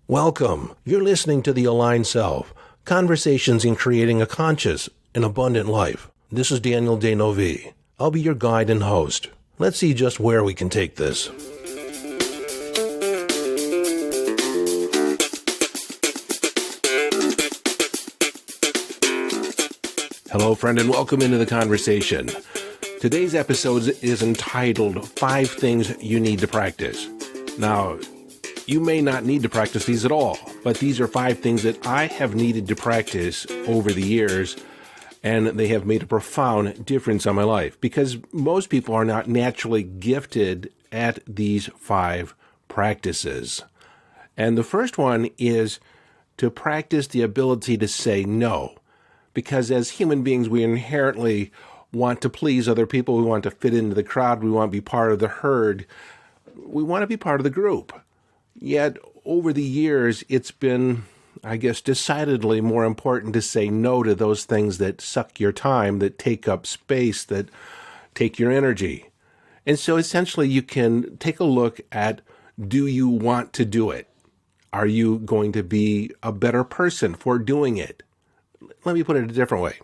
Welcome. You're listening to The Aligned Self, Conversations in Creating a Conscious and Abundant Life. This is Daniel Denovi. I'll be your guide and host. Let's see just where we can take this. Hello, friend, and welcome into the conversation. Today's episode is entitled 5 Things You Need to Practice. Now, you may not need to practice these at all, but these are 5 things that I have needed to practice over the years, and they have made a profound difference on my life because most people are not naturally gifted at these 5 practices. And the first one is to practice the ability to say no, because as human beings, we inherently want to please other people. We want to fit into the crowd. We want to be part of the herd. We want to be part of the group. Yet over the years, it's been, decidedly more important to say no to those things that suck your time, that take up space, that take your energy. And so essentially you can take a look at, do you want to do it? Are you going to be a better person for doing it? Let me put it a different way.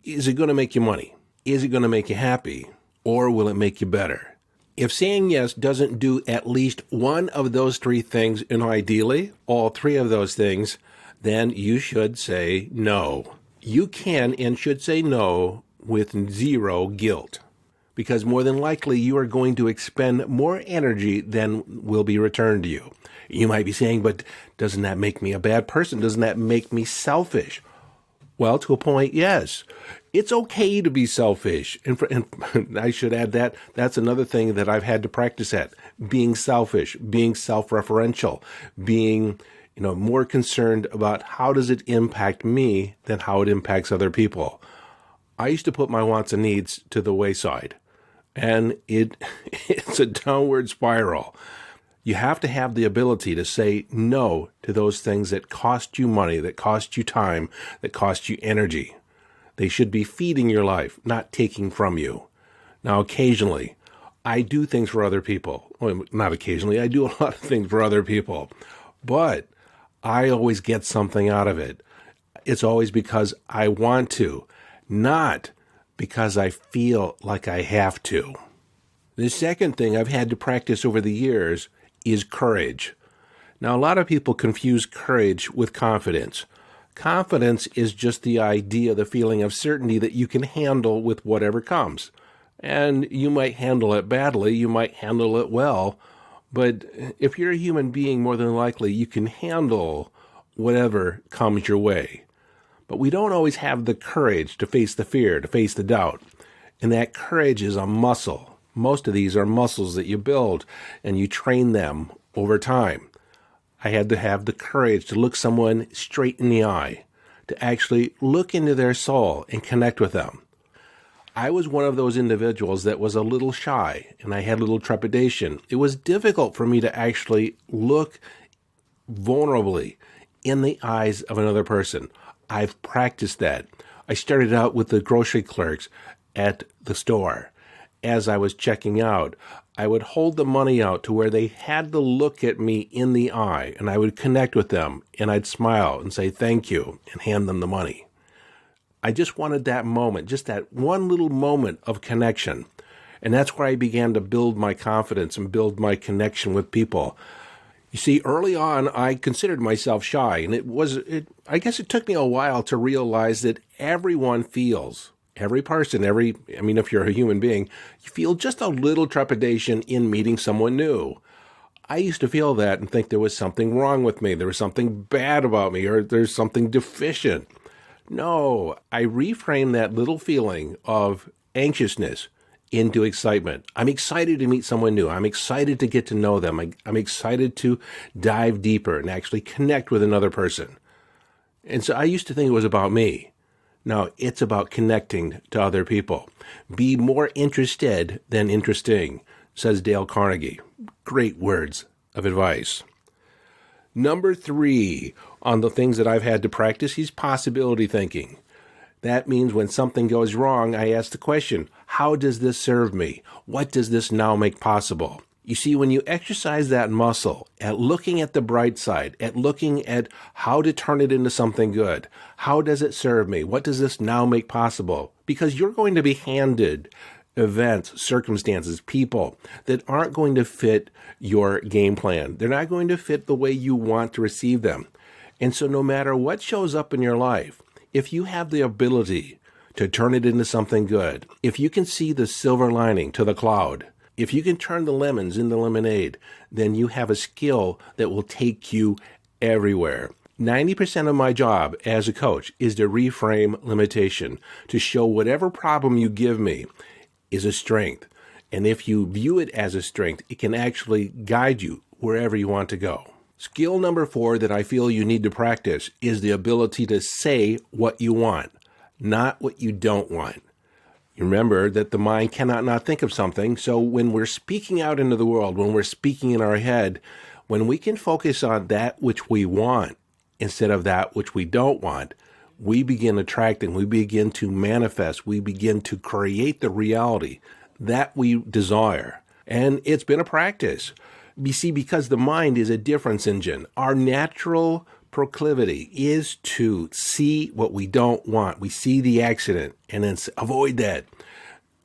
Is it going to make you money? Is it going to make you happy? Or will it make you better? If saying yes doesn't do at least one of those 3 things, and ideally all 3 of those things, then you should say no. You can and should say no with 0 guilt, because more than likely you are going to expend more energy than will be returned to you. You might be saying, but doesn't that make me a bad person? Doesn't that make me selfish? Well, to a point, yes. It's okay to be selfish. And I should add that that's another thing that I've had to practice at. Being selfish, being self-referential, being more concerned about how does it impact me than how it impacts other people. I used to put my wants and needs to the wayside, and it's a downward spiral. You have to have the ability to say no to those things that cost you money, that cost you time, that cost you energy. They should be feeding your life, not taking from you. Now, occasionally, I do things for other people. Well, not occasionally, I do a lot of things for other people. But I always get something out of it. It's always because I want to, not because I feel like I have to. The second thing I've had to practice over the years is courage. Now, a lot of people confuse courage with confidence. Confidence is just the idea, the feeling of certainty that you can handle with whatever comes. And you might handle it badly, you might handle it well, but if you're a human being, more than likely you can handle whatever comes your way. But we don't always have the courage to face the fear, to face the doubt. And that courage is a muscle. Most of these are muscles that you build and you train them over time. I had to have the courage to look someone straight in the eye, to actually look into their soul and connect with them. I was one of those individuals that was a little shy and I had a little trepidation. It was difficult for me to actually look vulnerably in the eyes of another person. I've practiced that. I started out with the grocery clerks at the store. As I was checking out, I would hold the money out to where they had to look at me in the eye, and I would connect with them, and I'd smile and say thank you and hand them the money. I just wanted that moment, just that one little moment of connection. And that's where I began to build my confidence and build my connection with people. You see, early on, I considered myself shy, and I guess it took me a while to realize that everyone feels. Every person, if you're a human being, you feel just a little trepidation in meeting someone new. I used to feel that and think there was something wrong with me, there was something bad about me, or there's something deficient. No, I reframed that little feeling of anxiousness into excitement. I'm excited to meet someone new. I'm excited to get to know them. I'm excited to dive deeper and actually connect with another person. And so I used to think it was about me. No, it's about connecting to other people. Be more interested than interesting, says Dale Carnegie. Great words of advice. Number 3 on the things that I've had to practice is possibility thinking. That means when something goes wrong, I ask the question, how does this serve me? What does this now make possible? You see, when you exercise that muscle at looking at the bright side, at looking at how to turn it into something good, how does it serve me? What does this now make possible? Because you're going to be handed events, circumstances, people that aren't going to fit your game plan. They're not going to fit the way you want to receive them. And so no matter what shows up in your life, if you have the ability to turn it into something good, if you can see the silver lining to the cloud, if you can turn the lemons into lemonade, then you have a skill that will take you everywhere. 90% of my job as a coach is to reframe limitation, to show whatever problem you give me is a strength. And if you view it as a strength, it can actually guide you wherever you want to go. Skill number 4 that I feel you need to practice is the ability to say what you want, not what you don't want. You remember that the mind cannot not think of something. So when we're speaking out into the world, when we're speaking in our head, when we can focus on that which we want instead of that which we don't want, we begin attracting, we begin to manifest, we begin to create the reality that we desire. And it's been a practice. You see, because the mind is a difference engine, our natural proclivity is to see what we don't want. We see the accident and then avoid that.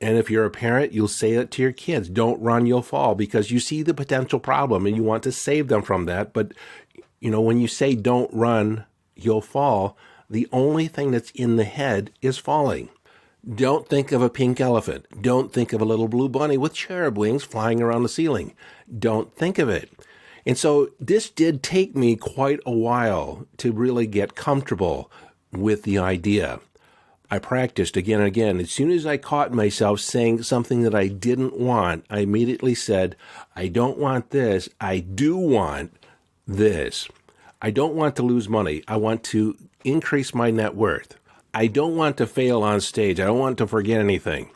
And if you're a parent, you'll say it to your kids, don't run, you'll fall, because you see the potential problem and you want to save them from that. But, when you say don't run, you'll fall, the only thing that's in the head is falling. Don't think of a pink elephant. Don't think of a little blue bunny with cherub wings flying around the ceiling. Don't think of it. And so this did take me quite a while to really get comfortable with the idea. I practiced again and again. As soon as I caught myself saying something that I didn't want, I immediately said, I don't want this. I do want this. I don't want to lose money. I want to increase my net worth. I don't want to fail on stage. I don't want to forget anything.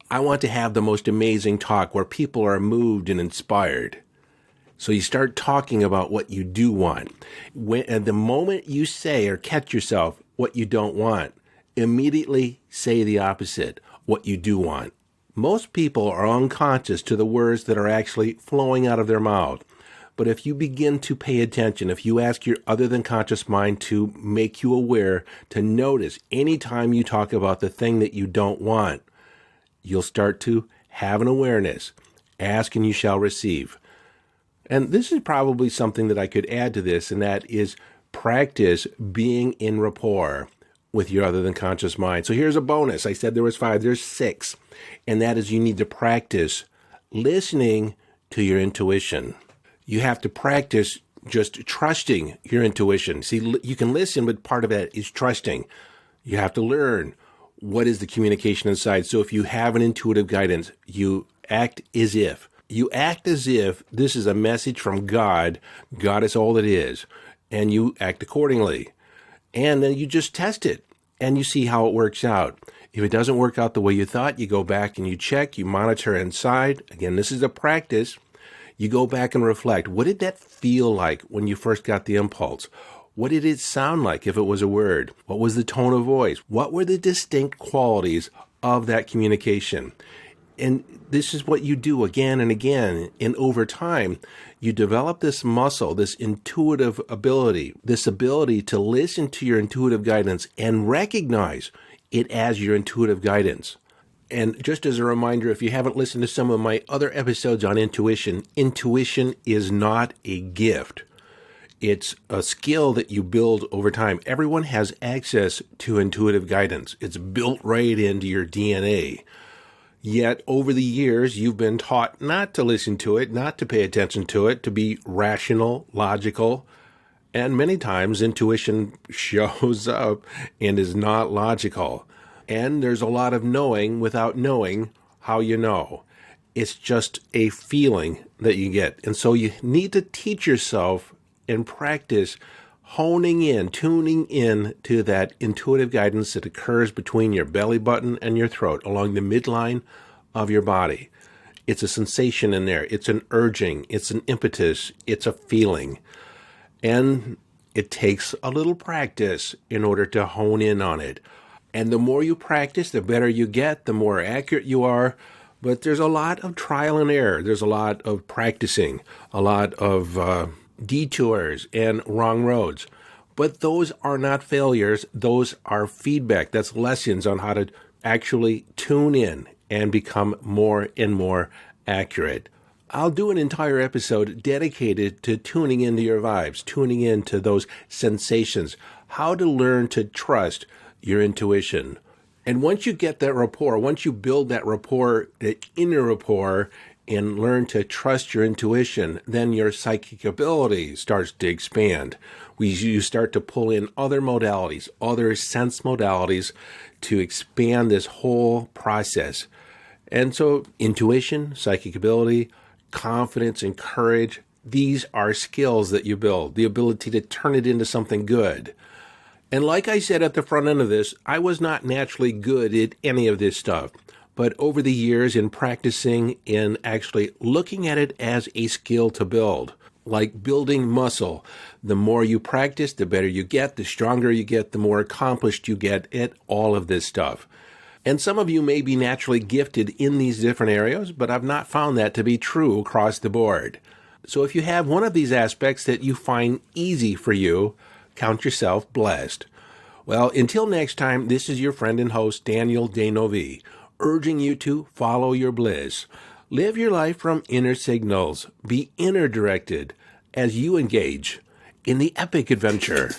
I want to have the most amazing talk where people are moved and inspired. So you start talking about what you do want. At the moment you say or catch yourself what you don't want, immediately say the opposite, what you do want. Most people are unconscious to the words that are actually flowing out of their mouth. But if you begin to pay attention, if you ask your other than conscious mind to make you aware, to notice anytime you talk about the thing that you don't want, you'll start to have an awareness. Ask and you shall receive. And this is probably something that I could add to this, and that is practice being in rapport with your other than conscious mind. So here's a bonus. I said there was 5, there's 6. And that is you need to practice listening to your intuition. You have to practice just trusting your intuition. See, you can listen, but part of it is trusting. You have to learn what is the communication inside. So if you have an intuitive guidance, you act as if. You act as if this is a message from God. God is all it is. And you act accordingly. And then you just test it and you see how it works out. If it doesn't work out the way you thought, you go back and you check, you monitor inside. Again, this is a practice. You go back and reflect. What did that feel like when you first got the impulse? What did it sound like if it was a word? What was the tone of voice? What were the distinct qualities of that communication? And this is what you do again and again. And over time, you develop this muscle, this intuitive ability, this ability to listen to your intuitive guidance and recognize it as your intuitive guidance. And just as a reminder, if you haven't listened to some of my other episodes on intuition, intuition is not a gift. It's a skill that you build over time. Everyone has access to intuitive guidance. It's built right into your DNA. Yet over the years, you've been taught not to listen to it, not to pay attention to it, to be rational, logical, and many times intuition shows up and is not logical. And there's a lot of knowing without knowing how you know. It's just a feeling that you get. And so you need to teach yourself and practice honing in, tuning in to that intuitive guidance that occurs between your belly button and your throat, along the midline of your body. It's a sensation in there. It's an urging. It's an impetus. It's a feeling. And it takes a little practice in order to hone in on it. And the more you practice, the better you get, the more accurate you are, But there's a lot of trial and error. There's a lot of practicing, a lot of detours and wrong roads. But those are not failures. Those are feedback. That's lessons on how to actually tune in and become more and more accurate. I'll do an entire episode dedicated to tuning into your vibes, tuning into those sensations, how to learn to trust your intuition. And once you get that rapport, once you build that rapport, that inner rapport, and learn to trust your intuition, then your psychic ability starts to expand. You start to pull in other modalities, other sense modalities to expand this whole process. And so intuition, psychic ability, confidence, and courage, these are skills that you build, the ability to turn it into something good. And like I said at the front end of this, I was not naturally good at any of this stuff. But over the years in practicing and actually looking at it as a skill to build, like building muscle, the more you practice, the better you get, the stronger you get, the more accomplished you get at all of this stuff. And some of you may be naturally gifted in these different areas, but I've not found that to be true across the board. So if you have one of these aspects that you find easy for you, count yourself blessed. Well, until next time, this is your friend and host, Daniel Denovi, urging you to follow your bliss. Live your life from inner signals. Be inner directed as you engage in the epic adventure.